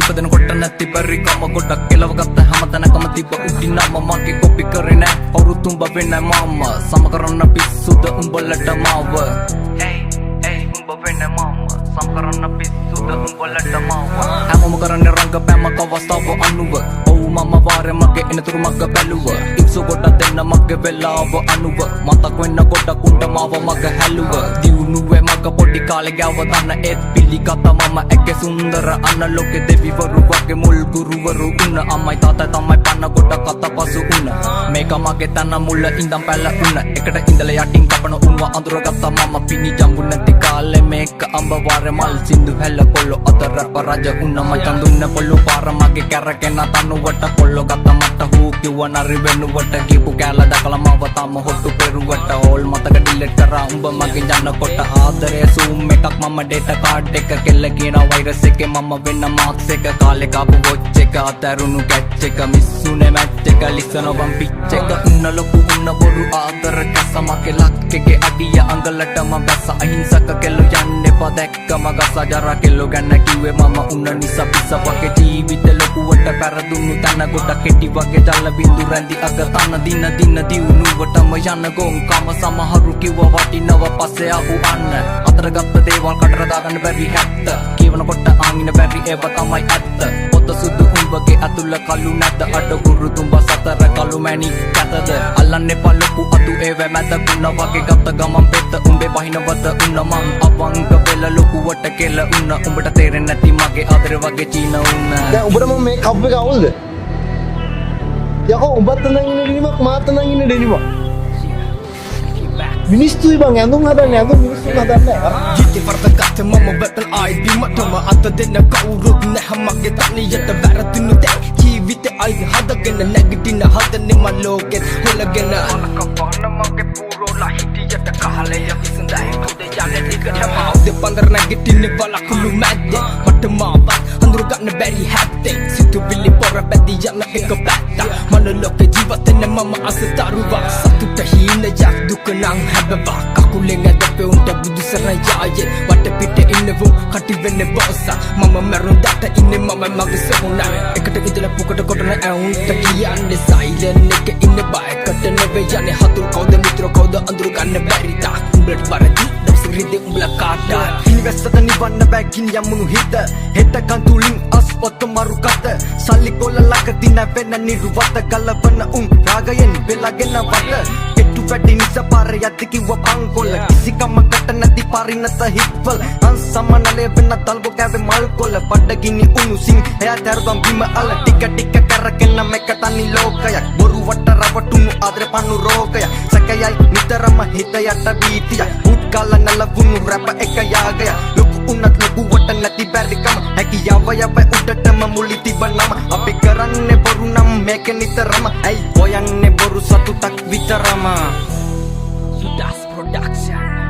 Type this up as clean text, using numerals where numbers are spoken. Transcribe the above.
ඉපදෙන කොට නැති බැරි කම ගොඩක් කෙලව ගත්ත හැම තැනකම තිබ්බ උඩිනම මගේ කොපි කරේ නෑ කවුරුත් උඹ වෙන්නේ මම සම කරන්න පිස්සුද උඹලට මාව උඹ වෙන්නේ මම සම කරන්න පිස්සුද උඹලට මාව හැමෝම කරන්නේ රංගපෑමක අවස්ථාව අනුව ඔව් මම වාරේ මගේ එනතුරු මග බැලුව ඉක්සු කොට දෙන්න මගේ වෙලාව අනුව මතක් වෙන්න ගොඩක් උන්ට මාව මග හැලුව දියුණුවේ මග පොඩි කාලේ ගාව දන්න ඒත් පිළිගත මම ඇගේ සුන්දර අනලෝකෙ දෙවිවරු වගේ මුල් ගුරුවරු උන්න අම්මයි තාත්තයි තමයි පන්න කොට කත පසු උන්න මේක මගේ තන මුල ඉඳන් පැල උන්න එකට ඉඳලා යටින් කපන උන්ව අඳුරගත්ත මම පිණි ජම්බු නැති කාලේ මේක අඹ වාරේ මල් සින්දු හැල කොල්ල අතර පරජ උන්න මචන් දුන්න පොල්ලු පාර මගේ කැරකෙන තනුවට කොල්ල ගත්ත මට හූ කිව්ව නරි වෙනුවට කීපු කැල දකලා මව තම හොට්ටු පෙරුවට ඕල් මතක ඩිලීට් කරා උඹ මගේ යන්න කොට ආදරේ සූම් එකක් මම ඩේටා කාඩ් එක කෙල්ල කියන වෛරස් එකේ මම වෙන්න මාක්ස් එක කාලේ කාපු වොච් එක අතරුණු කැච් එක මිස්සුනේ මැච් එක ලිසන වම් පිච් එක උන්න ලොකු උන්න බොරු ආදර කැස මගේ ලක්කේ අඩිය අඟලට මම බැස අහිංසක කෙල්ල යන්න එපා දැක්කම ගස ජරා කෙල්ල ගැන කිව්වේ මම උන්න නිසා පිස්ස වගේ ජීවිත ලොකුවට පෙරදුණු තන ගොඩක් කෙටි වගේ ජල බින්දු රැඳි අග තන දින දින දියුණුවටම යන ගොන් කම සමහරු කිව්ව වටිනව පස්සේ ආපු අන්න අතර ගත්ත දේවල් කටර දාගන්න බැරි හැත්ත කියවනකොට ආංගින බැරි ඒව තමයි ඇත්ත පොත සුදු උඹගේ අතුල කළු නැත අඩ ගුරු තුඹ සතර කළු මැණි කැතද අල්ලන්නේ පළපු අතු ඒව මැද කුණ වගේ ගත්ත ගමන් පෙත්ත උඹේ බහිනවද උන්න මං අවංග වෙල ලොකුවට කෙල උන්න උඹට තේරෙන්නේ නැති මගේ ආදරේ වගේ චීන උන්න දැන් උඹට මම මේ කප් එක අවුල්ද යකෝ උඹත් නම් ඉන්නේ ඩෙනිමක් මාත් නම් ඉන්නේ ඩෙනිමක් මිනිස්සුයි බං ඇඳුම් හදන්නේ ඇඳුම් මිනිස්සු හදන්නේ ජීවිතේ වර්ධගත මම බතල් ආයි බිමටම අත දෙන්න කවුරුත් නැහැ මගේ තනියට වැරදුණු දැන් ජීවිතේ ආයි හදගෙන නැගිටින හදන්නේ මම ලෝකෙත් හොලගෙන අනකපන්න මගේ පුරෝලා හිටියට කහලේ විසඳයි උදේ යන්නේ දිගටම දෙපන්දර නැගිටින්නේ බලකුළු මැද්දේ මට මාවත් අඳුර ගන්න බැරි හැත්තේ සිතුවිලි පොර පැති යන එක පැත්ත මන ලෝකේ ජීවත් වෙන මම අසතරුවක් සතුට හීනයක් දුක නම් හැබවා කකුලෙන් ඇදපේ උන්ට බුදුසරණ යායේ වට පිට ඉන්නවෝ කටි වෙන්නේ බොස්ස මම මරුන් දට ඉන්නේ මම මගේ සමුනා එකට ඉඳලා පුකට කොටන ඇවුන්ට කියන්නේ සයිලන් එක ඉන්න බයකට නෙවෙයි යන්නේ හතුරු කවුද මිත්‍ර කවුද අඳුර ගන්න බැරි තා උඹට පරදි දවසරින්ද උඹලා කාටා ඉනිවැස්සත නිවන්න බැගින් යමුණු හිත හෙට කන්තුලින් අස් ඔත්ත මරු කත සල්ලි කොල්ලලක දින වෙන නිරුවත ගලවන උන් රාගයෙන් වෙලාගෙන වට වැඩි නිසා පාර යද්දි කිව්ව පංකොල්ල කිසිකමකට නැති පරිණත හිත්වල අන්සමනලේ වෙන තල්බෝ කැවේ මල් කොල්ල පඩගිනි උණුසින් එයා දරුවම් බිම අල ටික ටික කරගෙන මේක තනි ලෝකයක් බොරු වට රවටුණු ආදර පන්නු රෝගය සැකයයි නිතරම හිත යට බීතිය උත් කාල නලවුණු රැප එක යාගය ලොකු උනත් ලොකුවට නැති බැරිකම හැකියාව යව උඩටම මුලි තිබනම අපි කරන්නේ බොරු නම් මේක නිතරම ඇයි හොයන්නේ බොරු සතුටක් විතරම Sudas Production